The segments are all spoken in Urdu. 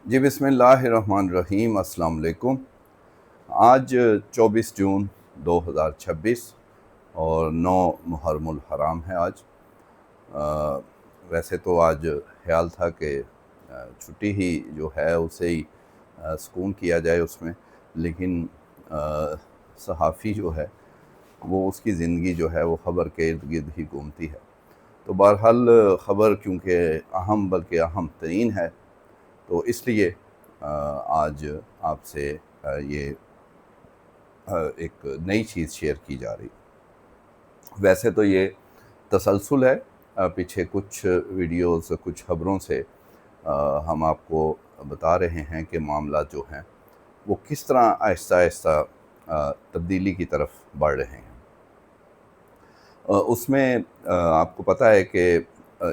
جی بسم اللہ الرحمن الرحیم، السلام علیکم۔ آج 24 جون 2026 اور 9 محرم الحرام ہے آج۔ ویسے تو آج خیال تھا کہ چھٹی ہی جو ہے اسے ہی سکون کیا جائے اس میں، لیکن صحافی جو ہے وہ اس کی زندگی جو ہے وہ خبر کے ارد گرد ہی گھومتی ہے۔ تو بہرحال خبر کیونکہ اہم بلکہ اہم ترین ہے، تو اس لیے آج آپ سے یہ ایک نئی چیز شیئر کی جا رہی۔ ویسے تو یہ تسلسل ہے، پیچھے کچھ ویڈیوز کچھ خبروں سے ہم آپ کو بتا رہے ہیں کہ معاملات جو ہیں وہ کس طرح آہستہ آہستہ تبدیلی کی طرف بڑھ رہے ہیں۔ اس میں آپ کو پتہ ہے کہ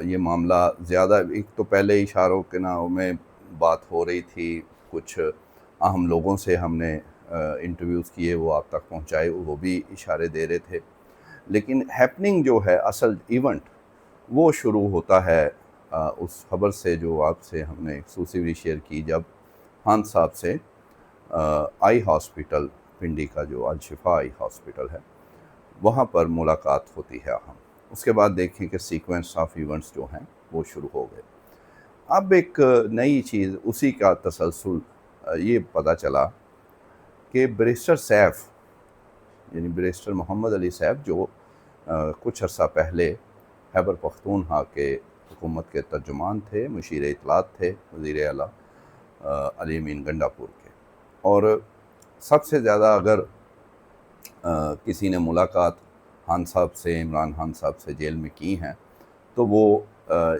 یہ معاملہ زیادہ ایک تو پہلے اشاروں کے نام میں بات ہو رہی تھی، کچھ اہم لوگوں سے ہم نے انٹرویوز کیے، وہ آپ تک پہنچائے، وہ بھی اشارے دے رہے تھے، لیکن ہیپننگ جو ہے اصل ایونٹ وہ شروع ہوتا ہے اس خبر سے جو آپ سے ہم نے ایکسکلوسیولی شیئر کی، جب خان صاحب سے آئی ہاسپٹل پنڈی کا جو الشفا آئی ہاسپٹل ہے وہاں پر ملاقات ہوتی ہے اہم۔ اس کے بعد دیکھیں کہ سیکوینس آف ایونٹس جو ہیں وہ شروع ہو گئے۔ اب ایک نئی چیز اسی کا تسلسل یہ پتہ چلا کہ بیرسٹر سیف یعنی بیرسٹر محمد علی سیف جو کچھ عرصہ پہلے خیبر پختونخوا کے حکومت کے ترجمان تھے، مشیر اطلاعات تھے، وزیر اعلیٰ علی امین گنڈاپور کے، اور سب سے زیادہ اگر کسی نے ملاقات خان صاحب سے، عمران خان صاحب سے جیل میں کی ہیں تو وہ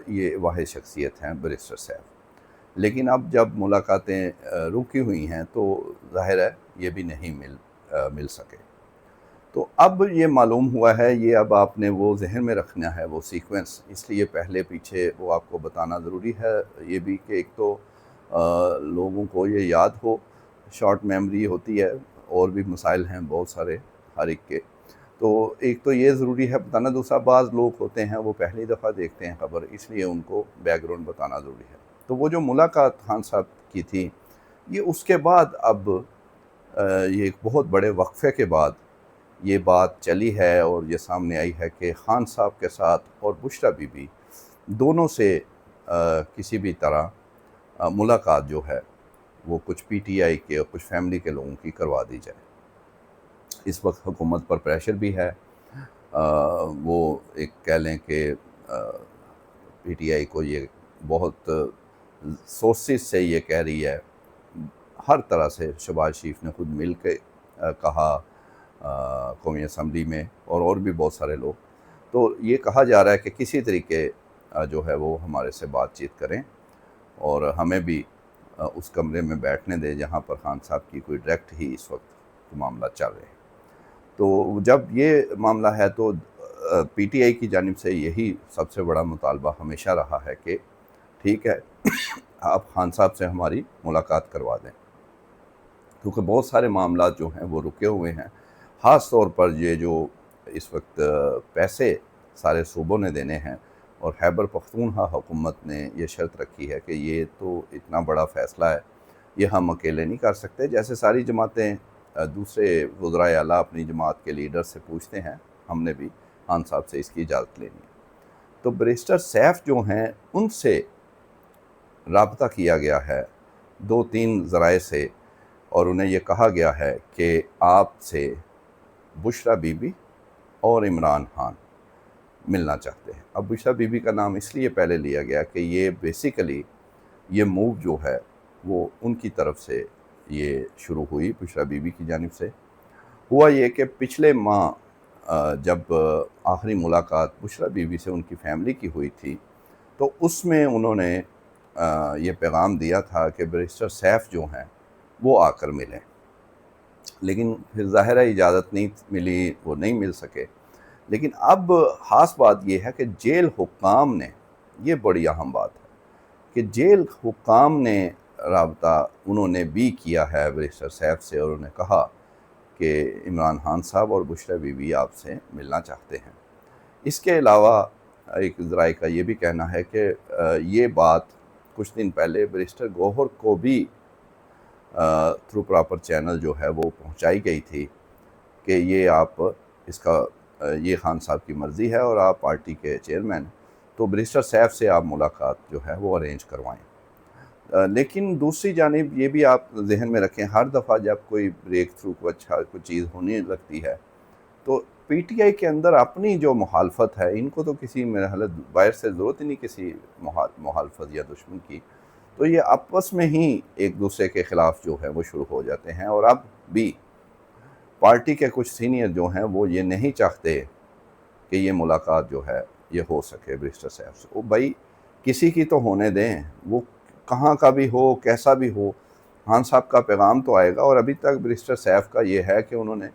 یہ واحد شخصیت ہیں بیرسٹر سیف۔ لیکن اب جب ملاقاتیں رکی ہوئی ہیں تو ظاہر ہے یہ بھی نہیں مل سکے۔ تو اب یہ معلوم ہوا ہے، یہ اب آپ نے وہ ذہن میں رکھنا ہے وہ سیکوینس، اس لیے پہلے پیچھے وہ آپ کو بتانا ضروری ہے یہ بھی کہ ایک تو لوگوں کو یہ یاد ہو، شارٹ میموری ہوتی ہے، اور بھی مسائل ہیں بہت سارے ہر ایک کے، تو ایک تو یہ ضروری ہے بتانا، دوسرا بعض لوگ ہوتے ہیں وہ پہلی دفعہ دیکھتے ہیں خبر، اس لیے ان کو بیک گراؤنڈ بتانا ضروری ہے۔ تو وہ جو ملاقات خان صاحب کی تھی، یہ اس کے بعد اب یہ ایک بہت بڑے وقفے کے بعد یہ بات چلی ہے اور یہ سامنے آئی ہے کہ خان صاحب کے ساتھ اور بشریٰ بی بی دونوں سے کسی بھی طرح ملاقات جو ہے وہ کچھ پی ٹی آئی کے اور کچھ فیملی کے لوگوں کی کروا دی جائے۔ اس وقت حکومت پر پریشر بھی ہے، وہ ایک کہہ لیں کہ پی ٹی آئی کو یہ بہت سورسز سے یہ کہہ رہی ہے، ہر طرح سے شہباز شریف نے خود مل کے کہا قومی اسمبلی میں، اور بھی بہت سارے لوگ، تو یہ کہا جا رہا ہے کہ کسی طریقے جو ہے وہ ہمارے سے بات چیت کریں اور ہمیں بھی اس کمرے میں بیٹھنے دیں جہاں پر خان صاحب کی کوئی ڈائریکٹ ہی اس وقت معاملہ چل رہے ہیں۔ تو جب یہ معاملہ ہے تو پی ٹی آئی کی جانب سے یہی سب سے بڑا مطالبہ ہمیشہ رہا ہے کہ ٹھیک ہے آپ خان صاحب سے ہماری ملاقات کروا دیں، کیونکہ بہت سارے معاملات جو ہیں وہ رکے ہوئے ہیں، خاص طور پر یہ جو اس وقت پیسے سارے صوبوں نے دینے ہیں، اور خیبر پختونخوا حکومت نے یہ شرط رکھی ہے کہ یہ تو اتنا بڑا فیصلہ ہے، یہ ہم اکیلے نہیں کر سکتے، جیسے ساری جماعتیں دوسرے وزرائے اعلیٰ اپنی جماعت کے لیڈر سے پوچھتے ہیں، ہم نے بھی خان صاحب سے اس کی اجازت لینی ہے۔ تو بیرسٹر سیف جو ہیں ان سے رابطہ کیا گیا ہے 2-3 ذرائع سے، اور انہیں یہ کہا گیا ہے کہ آپ سے بشریٰ بی بی اور عمران خان ملنا چاہتے ہیں۔ اب بشریٰ بی بی کا نام اس لیے پہلے لیا گیا کہ یہ بیسیکلی یہ موو جو ہے وہ ان کی طرف سے یہ شروع ہوئی، بشریٰ بی بی کی جانب سے۔ ہوا یہ کہ پچھلے ماہ جب آخری ملاقات بشریٰ بی بی سے ان کی فیملی کی ہوئی تھی تو اس میں انہوں نے یہ پیغام دیا تھا کہ بیرسٹر سیف جو ہیں وہ آ کر ملیں، لیکن پھر ظاہرہ اجازت نہیں ملی، وہ نہیں مل سکے۔ لیکن اب خاص بات یہ ہے کہ جیل حکام نے، یہ بڑی اہم بات ہے کہ جیل حکام نے رابطہ انہوں نے بھی کیا ہے بیرسٹر سیف سے، اور انہوں نے کہا کہ عمران خان صاحب اور بشریٰ بی بی آپ سے ملنا چاہتے ہیں۔ اس کے علاوہ ایک ذرائع کا یہ بھی کہنا ہے کہ یہ بات کچھ دن پہلے بیرسٹر گوہر کو بھی تھرو پراپر چینل جو ہے وہ پہنچائی گئی تھی کہ یہ آپ اس کا یہ خان صاحب کی مرضی ہے اور آپ پارٹی کے چیئرمین، تو بیرسٹر سیف سے آپ ملاقات جو ہے وہ ارینج کروائیں۔ لیکن دوسری جانب یہ بھی آپ ذہن میں رکھیں، ہر دفعہ جب کوئی بریک تھرو کو اچھا کوئی چیز ہونے لگتی ہے تو پی ٹی آئی کے اندر اپنی جو مخالفت ہے، ان کو تو کسی مرحلہ باہر سے ضرورت ہی نہیں کسی مخالفت یا دشمن کی، تو یہ آپس میں ہی ایک دوسرے کے خلاف جو ہے وہ شروع ہو جاتے ہیں۔ اور اب بھی پارٹی کے کچھ سینئر جو ہیں وہ یہ نہیں چاہتے کہ یہ ملاقات جو ہے یہ ہو سکے بیرسٹر صاحب سے۔ وہ بھائی کسی کی تو ہونے دیں، وہ کہاں کا بھی ہو کیسا بھی ہو، خان صاحب کا پیغام تو آئے گا۔ اور ابھی تک بیرسٹر سیف کا یہ ہے کہ انہوں نے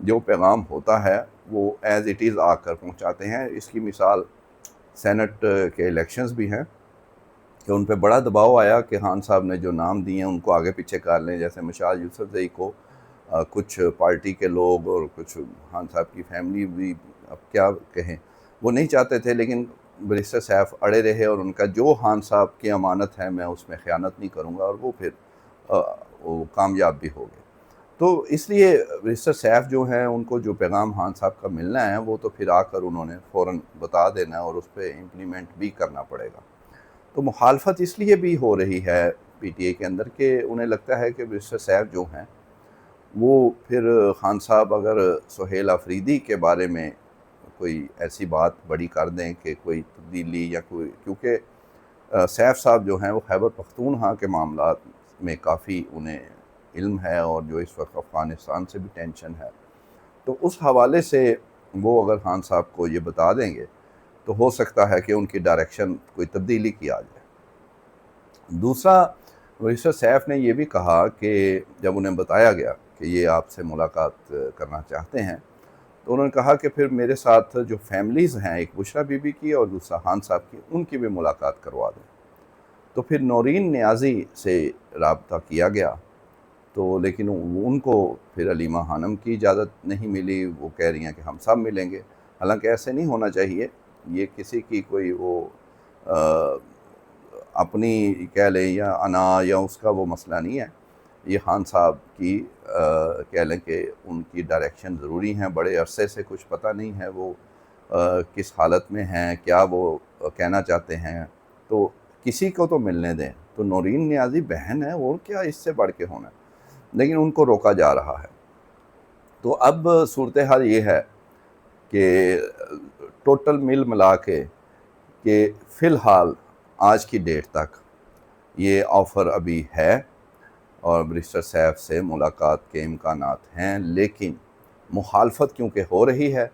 جو پیغام ہوتا ہے وہ ایز اٹ از آ کر پہنچاتے ہیں۔ اس کی مثال سینٹ کے الیکشنز بھی ہیں کہ ان پہ بڑا دباؤ آیا کہ خان صاحب نے جو نام دیے ہیں ان کو آگے پیچھے کر لیں، جیسے مشال یوسف زئی کو کچھ پارٹی کے لوگ اور کچھ خان صاحب کی فیملی بھی اب کیا کہیں وہ نہیں چاہتے تھے، لیکن بیرسٹر سیف اڑے رہے اور ان کا جو خان صاحب کی امانت ہے میں اس میں خیانت نہیں کروں گا، اور وہ پھر وہ کامیاب بھی ہو گئے۔ تو اس لیے بیرسٹر سیف جو ہیں ان کو جو پیغام خان صاحب کا ملنا ہے وہ تو پھر آ کر انہوں نے فوراً بتا دینا ہے اور اس پہ امپلیمنٹ بھی کرنا پڑے گا۔ تو مخالفت اس لیے بھی ہو رہی ہے پی ٹی آئی کے اندر کہ انہیں لگتا ہے کہ بیرسٹر سیف جو ہیں وہ پھر خان صاحب اگر سہیل آفریدی کے بارے میں کوئی ایسی بات بڑی کر دیں کہ کوئی تبدیلی یا کوئی، کیونکہ سیف صاحب جو ہیں وہ خیبر پختونخوا کے معاملات میں کافی انہیں علم ہے اور جو اس وقت افغانستان سے بھی ٹینشن ہے، تو اس حوالے سے وہ اگر خان صاحب کو یہ بتا دیں گے تو ہو سکتا ہے کہ ان کی ڈائریکشن کوئی تبدیلی کی آ جائے۔ دوسرا، بیرسٹر سیف نے یہ بھی کہا کہ جب انہیں بتایا گیا کہ یہ آپ سے ملاقات کرنا چاہتے ہیں تو انہوں نے کہا کہ پھر میرے ساتھ جو فیملیز ہیں، ایک بشرا بی بی کی اور دوسرا خان صاحب کی، ان کی بھی ملاقات کروا دیں۔ تو پھر نورین نیازی سے رابطہ کیا گیا، تو لیکن ان کو پھر علیمہ خانم کی اجازت نہیں ملی، وہ کہہ رہی ہیں کہ ہم سب ملیں گے، حالانکہ ایسے نہیں ہونا چاہیے۔ یہ کسی کی کوئی وہ اپنی کہہ لیں یا انا یا اس کا وہ مسئلہ نہیں ہے، یہ خان صاحب کی کہہ لیں کہ ان کی ڈائریکشن ضروری ہیں، بڑے عرصے سے کچھ پتہ نہیں ہے وہ کس حالت میں ہیں، کیا وہ کہنا چاہتے ہیں، تو کسی کو تو ملنے دیں۔ تو نورین نیازی بہن ہے، اور کیا اس سے بڑھ کے ہونا ہے، لیکن ان کو روکا جا رہا ہے۔ تو اب صورتحال یہ ہے کہ ٹوٹل مل ملا کے کہ فی الحال آج کی ڈیٹ تک یہ آفر ابھی ہے اور بیرسٹر سیف سے ملاقات کے امکانات ہیں، لیکن مخالفت کیونکہ ہو رہی ہے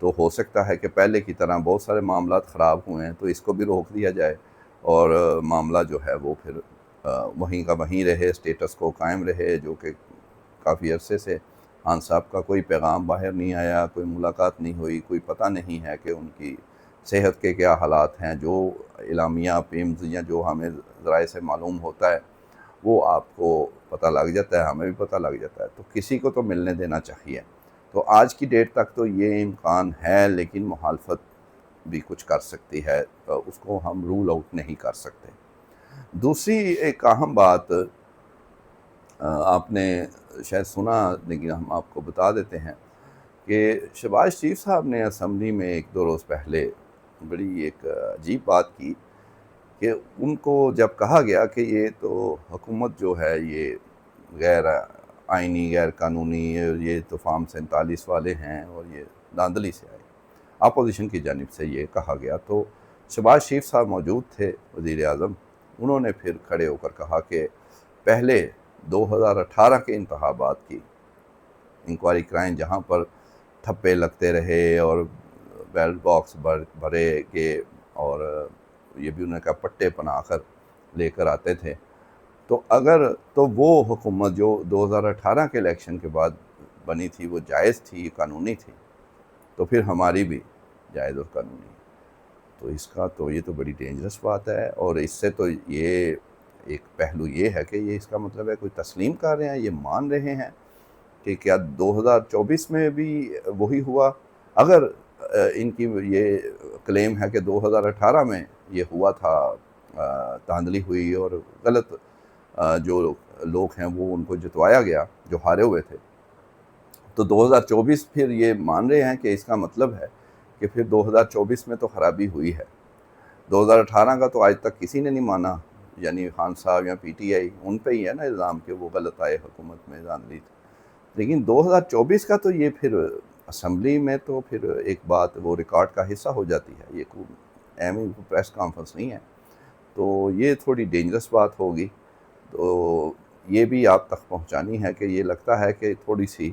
تو ہو سکتا ہے کہ پہلے کی طرح بہت سارے معاملات خراب ہوئے ہیں تو اس کو بھی روک دیا جائے اور معاملہ جو ہے وہ پھر وہیں کا وہیں رہے، اسٹیٹس کو قائم رہے، جو کہ کافی عرصے سے خان صاحب کا کوئی پیغام باہر نہیں آیا، کوئی ملاقات نہیں ہوئی، کوئی پتہ نہیں ہے کہ ان کی صحت کے کیا حالات ہیں۔ جو اعلامیہ پیمز یا جو ہمیں ذرائع سے معلوم ہوتا ہے وہ آپ کو پتہ لگ جاتا ہے، ہمیں بھی پتہ لگ جاتا ہے، تو کسی کو تو ملنے دینا چاہیے۔ تو آج کی ڈیٹ تک تو یہ امکان ہے، لیکن مخالفت بھی کچھ کر سکتی ہے، اس کو ہم رول آؤٹ نہیں کر سکتے۔ دوسری ایک اہم بات آپ نے شاید سنا، لیکن ہم آپ کو بتا دیتے ہیں کہ شہباز شریف صاحب نے اسمبلی میں ایک دو روز پہلے بڑی ایک عجیب بات کی کہ ان کو جب کہا گیا کہ یہ تو حکومت جو ہے یہ غیر آئینی، غیر قانونی، یہ تو فارم 47 والے ہیں اور یہ دھاندلی سے آئے، اپوزیشن کی جانب سے یہ کہا گیا، تو شہباز شریف صاحب موجود تھے وزیر اعظم، انہوں نے پھر کھڑے ہو کر کہا کہ پہلے 2018 کے انتخابات کی انکوائری کرائیں، جہاں پر ٹھپے لگتے رہے اور بیلٹ باکس بھرے گئے اور یہ بھی انہوں نے کہا پٹے بنا کر لے کر آتے تھے، تو وہ حکومت جو 2018 کے الیکشن کے بعد بنی تھی وہ جائز تھی، قانونی تھی، تو پھر ہماری بھی جائز اور قانونی ہے۔ تو اس کا تو یہ تو بڑی ڈینجرس بات ہے، اور اس سے تو یہ ایک پہلو یہ ہے کہ یہ اس کا مطلب ہے کوئی تسلیم کر رہے ہیں، یہ مان رہے ہیں کہ کیا 2024 میں بھی وہی ہوا۔ اگر ان کی یہ کلیم ہے کہ 2018 میں یہ ہوا تھا دھاندلی ہوئی اور غلط جو لوگ ہیں وہ ان کو جتوایا گیا جو ہارے ہوئے تھے. تو 2024 پھر یہ مان رہے ہیں کہ اس کا مطلب ہے کہ پھر 2024 میں تو خرابی ہوئی ہے. 2018 کا تو آج تک کسی نے نہیں مانا، یعنی خان صاحب یا پی ٹی آئی ان پہ ہی ہے نا الزام کہ وہ غلط آئے حکومت میں دھاندلی تھی. لیکن 2024 کا تو یہ پھر اسمبلی میں تو پھر ایک بات وہ ریکارڈ کا حصہ ہو جاتی ہے، یہ کوئی اہم پریس کانفرنس نہیں ہے. تو یہ تھوڑی ڈینجرس بات ہوگی. تو یہ بھی آپ تک پہنچانی ہے کہ یہ لگتا ہے کہ تھوڑی سی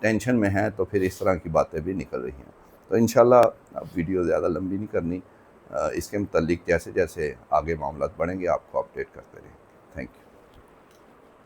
ٹینشن میں ہیں، تو پھر اس طرح کی باتیں بھی نکل رہی ہیں. تو انشاءاللہ اب ویڈیو زیادہ لمبی نہیں کرنی، اس کے متعلق جیسے جیسے آگے معاملات بڑھیں گے آپ کو اپڈیٹ کرتے رہیں گے. Thank you.